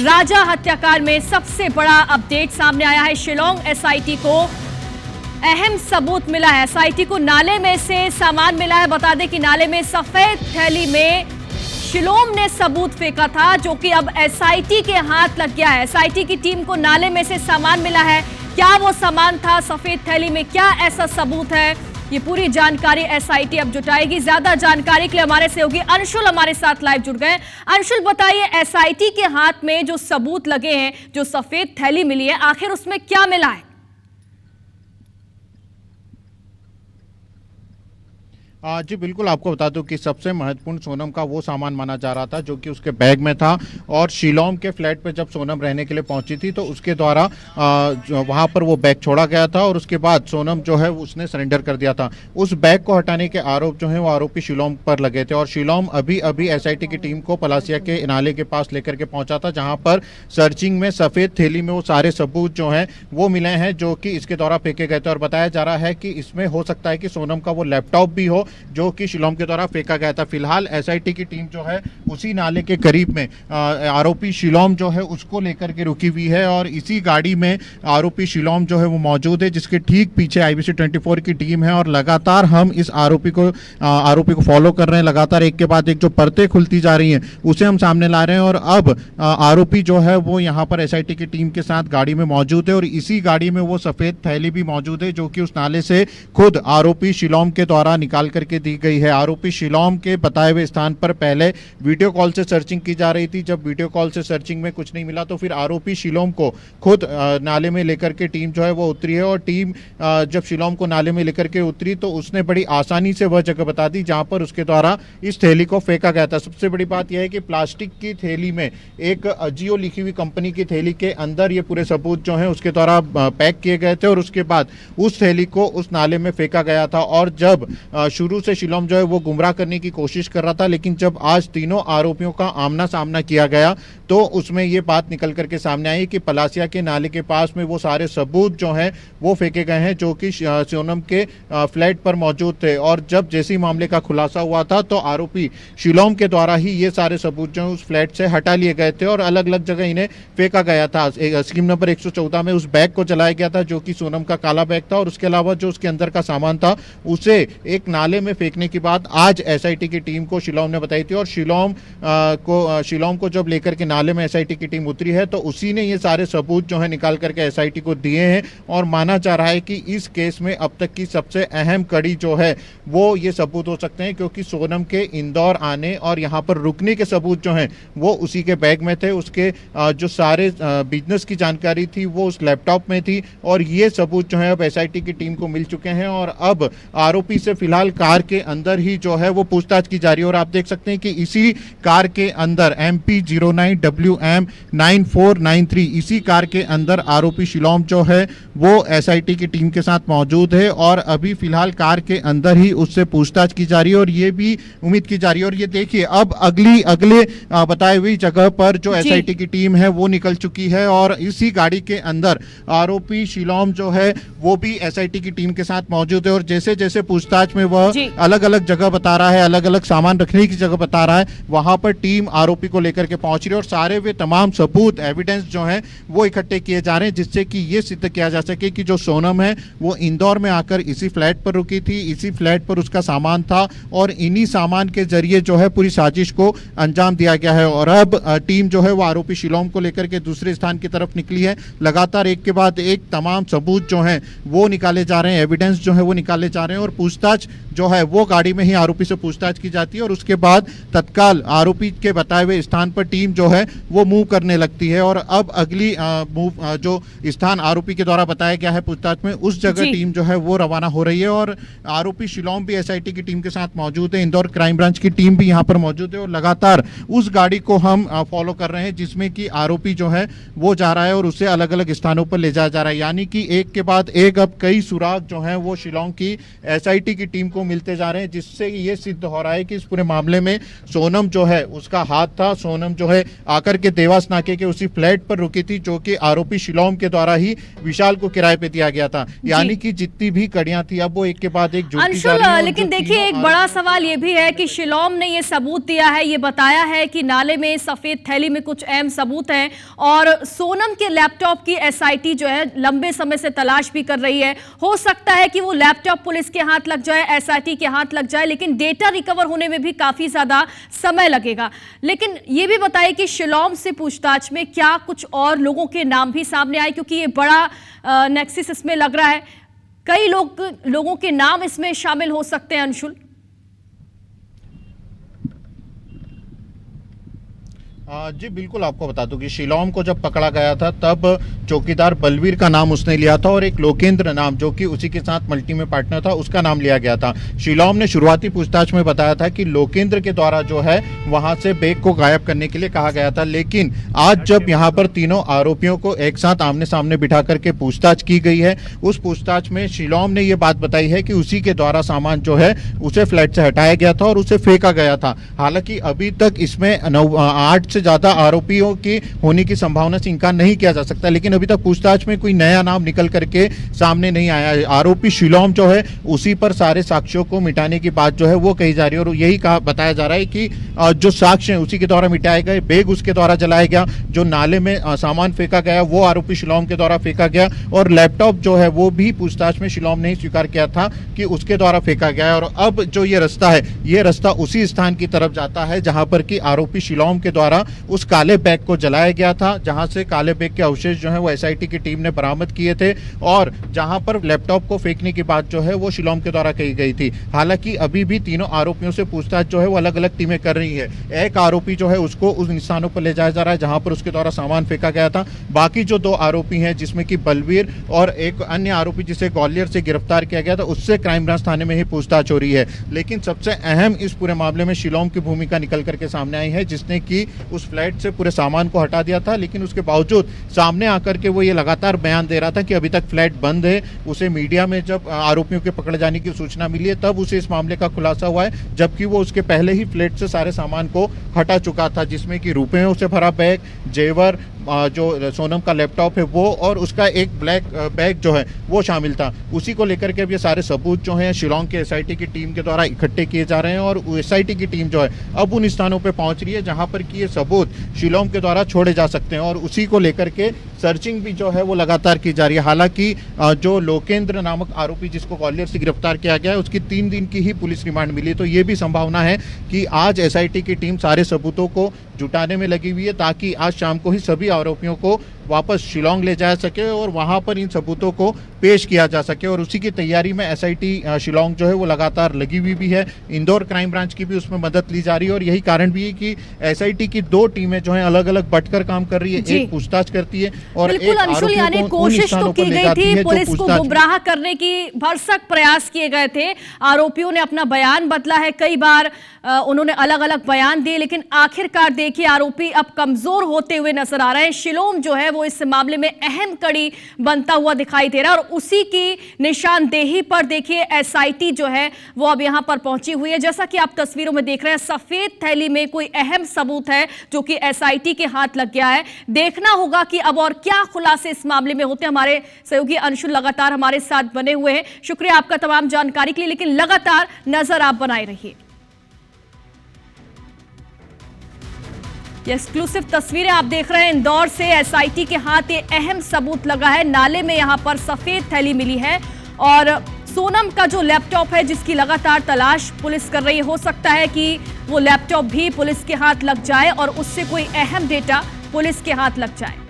राजा हत्याकांड में सबसे बड़ा अपडेट सामने आया है। शिलोंग एसआईटी को अहम सबूत मिला है। एसआईटी को नाले में से सामान मिला है। बता दें कि नाले में सफेद थैली में शिलोंग ने सबूत फेंका था, जो कि अब एसआईटी के हाथ लग गया है। एसआईटी की टीम को नाले में से सामान मिला है। क्या वो सामान था सफेद थैली में, क्या ऐसा सबूत है, ये पूरी जानकारी एसआईटी अब जुटाएगी। ज्यादा जानकारी के लिए हमारे सहयोगी अंशुल हमारे साथ लाइव जुड़ गए। अंशुल, बताइए, एसआईटी के हाथ में जो सबूत लगे हैं, जो सफेद थैली मिली है, आखिर उसमें क्या मिला है? जी बिल्कुल, आपको बता दूं कि सबसे महत्वपूर्ण सोनम का वो सामान माना जा रहा था जो कि उसके बैग में था। और शिलोंग के फ्लैट पे जब सोनम रहने के लिए पहुंची थी तो उसके द्वारा वहां पर वो बैग छोड़ा गया था और उसके बाद सोनम जो है उसने सरेंडर कर दिया था। उस बैग को हटाने के आरोप जो है वो आरोपी शिलोंग पर लगे थे। और शिलोंग अभी अभी एसआईटी की टीम को पलासिया के नाले के पास लेकर के पहुंचा था, जहां पर सर्चिंग में सफेद थैली में वो सारे सबूत जो हैं वो मिले हैं, जो कि इसके द्वारा फेंके गए थे। और बताया जा रहा है कि इसमें हो सकता है कि सोनम का वो लैपटॉप भी हो जो कि शिलोंग के द्वारा फेंका गया था। फिलहाल एसआईटी की टीम जो है उसी नाले के करीब में आरोपी शिलोंग जो है उसको लेकर के रुकी हुई है। और इसी गाड़ी में आरोपी शिलोंग जो है वो मौजूद है, जिसके ठीक पीछे आईबीसी 24 की टीम है। और लगातार हम इस आरोपी को फॉलो कर रहे हैं। लगातार एक के बाद एक जो परतें खुलती जा रही हैं उसे हम सामने ला रहे हैं। और अब आरोपी जो है वो यहाँ पर एसआईटी की टीम के साथ गाड़ी में मौजूद है। और इसी गाड़ी में वो सफेद थैली भी मौजूद है जो कि उस नाले से खुद आरोपी शिलोंग के द्वारा निकाल करके दी गई है। आरोपी शिलोंग के बताए हुए स्थान पर पहले वीडियो कॉल से सर्चिंग की जा रही थी। जब वीडियो कॉल से सर्चिंग में कुछ नहीं मिला तो फिर आरोपी शिलोंग को खुद नाले में लेकर के टीम जो है वो उतरी है। और टीम जब शिलोंग को नाले में लेकर के उतरी तो उसने बड़ी आसानी से वह जगह बता दी जहां पर उसके द्वारा इस थैली को फेंका गया था। सबसे बड़ी बात यह है कि प्लास्टिक की थैली में एक अजियो लिखी हुई कंपनी की थैली के अंदर ये पूरे सबूत जो है उसके द्वारा पैक किए गए थे। और उसके बाद उस थैली को उस नाले में फेंका गया था। और जब शुरू से शिलोंग जो है वो गुमराह करने की कोशिश कर रहा था, लेकिन जब आज तीनों आरोपियों का आमना सामना किया गया तो उसमें ये बात निकल करके सामने आई कि पलासिया के नाले के पास में वो सारे सबूत जो हैं वो फेंके गए हैं जो कि सोनम के फ्लैट पर मौजूद थे। और जब जैसे ही मामले का खुलासा हुआ था तो आरोपी शिलोंग के द्वारा ही ये सारे सबूत जो है उस फ्लैट से हटा लिए गए थे और अलग अलग जगह इन्हें फेंका गया था। स्कीम नंबर 114 में उस बैग को जलाया गया था जो कि सोनम का काला बैग था। और उसके अलावा जो उसके अंदर का सामान था उसे एक नाले में फेंकने की बात आज एसआईटी की टीम को शिलोंग ने बताई थी। और शिलोंग को जब लेकर के नाले में एसआईटी की टीम उतरी है तो उसी ने ये सारे सबूत जो है निकाल करके एसआईटी को दिए हैं। और माना जा रहा है कि इस केस में अब तक की सबसे अहम कड़ी जो है वो ये सबूत हो सकते हैं, क्योंकि सोनम के इंदौर आने और यहाँ पर रुकने के सबूत जो हैं वो उसी के बैग में थे। उसके जो सारे बिजनेस की जानकारी थी वो उस लैपटॉप में थी। और ये सबूत जो है अब एसआईटी की टीम को मिल चुके हैं। और अब आरोपी से फिलहाल कार के अंदर ही जो है वो पूछताछ की जा रही है। और आप देख सकते हैं कि इसी कार के अंदर MP09WM9493 इसी कार के अंदर आरोपी शिलोंग जो है वो एसआईटी की टीम के साथ मौजूद है। और अभी फिलहाल कार के अंदर ही उससे पूछताछ की जा रही है और ये भी उम्मीद की जा रही है। और ये देखिए अब अगले बताई हुई जगह पर जो एसआईटी की टीम है वो निकल चुकी है। और इसी गाड़ी के अंदर आरोपी शिलोंग जो है वो भी एसआईटी की टीम के साथ मौजूद है। और जैसे जैसे पूछताछ में वह अलग अलग जगह बता रहा है, अलग अलग सामान रखने की जगह बता रहा है, वहां पर टीम आरोपी को लेकर के पहुंच रही है। और सारे वे तमाम सबूत एविडेंस जो हैं वो इकट्ठे किए जा रहे हैं, जिससे कि ये सिद्ध किया जा सके कि जो सोनम है वो इंदौर में आकर इसी फ्लैट पर रुकी थी, इसी फ्लैट पर उसका सामान था और इन्हीं सामान के जरिए जो है पूरी साजिश को अंजाम दिया गया है। और अब टीम जो है वो आरोपी शिलोंग को लेकर के दूसरे स्थान की तरफ निकली है। लगातार एक के बाद एक तमाम सबूत जो हैं वो निकाले जा रहे हैं, एविडेंस जो है वो निकाले जा रहे हैं। और पूछताछ जो है वो गाड़ी में ही आरोपी से पूछताछ की जाती है और उसके बाद तत्काल आरोपी के बताए हुए स्थान पर टीम जो है वो मूव करने लगती है। और अब अगली जो स्थान आरोपी के द्वारा बताया गया है पूछताछ में, उस जगह टीम जो है वो रवाना हो रही है। और आरोपी शिलोंग भी एसआईटी की टीम के साथ मौजूद है, इंदौर क्राइम ब्रांच की टीम भी यहाँ पर मौजूद है। और लगातार उस गाड़ी को हम फॉलो कर रहे हैं जिसमें कि आरोपी जो है वो जा रहा है और उसे अलग अलग स्थानों पर ले जाया जा रहा है। यानी कि एक के बाद एक अब कई सुराग जो है वो शिलोंग की एसआईटी की टीम को मिल मिलते जा रहे हैं, जिससे ये सिद्ध हो रहा है कि इस पूरे मामले में सोनम जो है उसका हाथ था। सोनम जो है आकर के देवास नाके के उसी फ्लैट पर रुकी थी जो कि आरोपी शिलोम के द्वारा ही विशाल को किराए पे दिया गया था। यानी कि जितनी भी कड़ियां थी अब वो एक के बाद एक जुड़ती जा रही हैं। लेकिन देखिए, एक बड़ा सवाल ये भी है कि शिलोम ने ये सबूत दिया है, ये बताया है कि नाले में सफेद थैली में कुछ अहम सबूत हैं, और सोनम के लैपटॉप की एसआईटी जो है लंबे समय से तलाश भी कर रही है। हो सकता है कि वो लैपटॉप पुलिस के हाथ लग जाए, एसआईटी के हाथ लग जाए, लेकिन डेटा रिकवर होने में भी काफी ज्यादा समय लगेगा। लेकिन ये भी बताइए कि शिलोम से पूछताछ में क्या कुछ और लोगों के नाम भी सामने आए, क्योंकि ये बड़ा नेक्सस इसमें लग रहा है, कई लोगों के नाम इसमें शामिल हो सकते हैं। अंशुल, जी बिल्कुल, आपको बता दूं कि शिलोम को जब पकड़ा गया था तब चौकीदार बलवीर का नाम उसने लिया था और एक लोकेंद्र नाम जो कि उसी के साथ मल्टी में पार्टनर था उसका नाम लिया गया था। शिलोम ने शुरुआती पूछताछ में बताया था कि लोकेंद्र के द्वारा जो है वहां से बैग को गायब करने के लिए कहा गया था, लेकिन आज जब यहां पर तीनों आरोपियों को एक साथ आमने सामने बिठा करके पूछताछ की गई है, उस पूछताछ में शिलोम ने यह बात बताई है कि उसी के द्वारा सामान जो है उसे फ्लैट से हटाया गया था और उसे फेंका गया था। हालांकि अभी तक इसमें 8 से ज्यादा आरोपियों की होने की संभावना से इनकार नहीं किया जा सकता, लेकिन अभी तक पूछताछ में कोई नया नाम निकल करके सामने नहीं आया है। आरोपी शिलोम जो है उसी पर सारे साक्ष्यों को मिटाने की बात जो है वो कही जा रही है और यही बताया जा रहा है कि जो साक्ष्य हैं उसी के द्वारा मिटाए गए, बैग उसके द्वारा जलाया गया, जो नाले में सामान फेंका गया वो आरोपी शिलोम के द्वारा फेंका गया, और लैपटॉप जो है वो भी पूछताछ में शिलोम ने ही स्वीकार किया था कि उसके द्वारा फेंका गया है। और अब जो ये रास्ता है, ये रास्ता उसी स्थान की तरफ जाता है जहां पर कि आरोपी शिलोम के द्वारा उस काले बैग को जलाया गया था, जहां से काले बैग के अवशेष जो है वो एसआईटी की टीम ने बरामद किए थे और जहां पर लैपटॉप को फेंकने की बात जो है वो शिलोम के द्वारा कही गई थी। हालांकि अभी भी तीनों आरोपियों से पूछताछ जो है वो अलग अलग टीमें कर रही है। एक आरोपी जो है उसको उस निशानों पर ले जाया जा रहा है जहां पर उसके द्वारा सामान फेंका गया था। बाकी जो 2 आरोपी हैं जिसमें कि बलवीर और एक अन्य आरोपी जिसे ग्वालियर से गिरफ्तार किया गया था, उससे क्राइम ब्रांच थाने में ही पूछताछ हो रही है। लेकिन सबसे अहम इस पूरे मामले में शिलोम की भूमिका निकल करके सामने आई है, जिसने कि उस फ्लैट से पूरे सामान को हटा दिया था, लेकिन उसके बावजूद सामने आकर के वो ये लगातार बयान दे रहा था कि अभी तक फ्लैट बंद है। उसे मीडिया में जब आरोपियों के पकड़े जाने की सूचना मिली है तब उसे इस मामले का खुलासा हुआ है, जबकि वो उसके पहले ही फ्लैट से सारे सामान को हटा चुका था, जिसमें कि रुपयों से भरा बैग, जेवर, जो सोनम का लैपटॉप है वो और उसका एक ब्लैक बैग जो है वो शामिल था। उसी को लेकर के अब ये सारे सबूत जो हैं शिलोंग के एसआईटी की टीम के द्वारा इकट्ठे किए जा रहे हैं और एसआईटी की टीम जो है अब उन स्थानों पे पहुंच रही है जहां पर कि ये सबूत शिलोंग के द्वारा छोड़े जा सकते हैं और उसी को लेकर के सर्चिंग भी जो है वो लगातार की जा रही है। हालांकि जो लोकेंद्र नामक आरोपी जिसको ग्वालियर से गिरफ्तार किया गया है उसकी 3 दिन की ही पुलिस रिमांड मिली, तो ये भी संभावना है कि आज एसआईटी की टीम सारे सबूतों को जुटाने में लगी हुई है ताकि आज शाम को ही सभी आरोपियों को वापस शिलोंग ले जा सके और वहां पर इन सबूतों को पेश किया जा सके। और उसी की तैयारी में एसआईटी शिलोंग जो है वो लगातार लगी हुई भी है। इंदौर क्राइम ब्रांच की भी उसमें मदद ली जा रही है और यही कारण भी है कि एसआईटी की 2 टीमें जो हैं अलग अलग बटकर काम कर रही है, एक पूछताछ करती है और एक आरोपियों को कोशिश तो की गई थी, पुलिस को गुमराह करने की भरसक प्रयास किए गए थे। आरोपियों ने अपना बयान बदला है, कई बार उन्होंने अलग अलग बयान दिए, लेकिन आखिरकार देखिए आरोपी अब कमजोर होते हुए नजर आ रहे हैं। शिलोम जो है वो इस मामले में अहम कड़ी बनता हुआ दिखाई दे रहा है और उसी की निशानदेही पर देखिए एसआईटी जो है वो अब यहां पर पहुंची हुई है। जैसा कि आप तस्वीरों में देख रहे हैं, सफेद थैली में कोई अहम सबूत है जो कि एसआईटी के हाथ लग गया है। देखना होगा कि अब और क्या खुलासे इस मामले में होते हैं। हमारे सहयोगी अंशुल लगातार हमारे साथ बने हुए हैं। शुक्रिया आपका तमाम जानकारी के लिए, लेकिन लगातार नजर आप बनाए रहिए। ये एक्सक्लूसिव तस्वीरें आप देख रहे हैं इंदौर से। एसआईटी के हाथ ये अहम सबूत लगा है। नाले में यहां पर सफेद थैली मिली है और सोनम का जो लैपटॉप है जिसकी लगातार तलाश पुलिस कर रही है, हो सकता है कि वो लैपटॉप भी पुलिस के हाथ लग जाए और उससे कोई अहम डेटा पुलिस के हाथ लग जाए।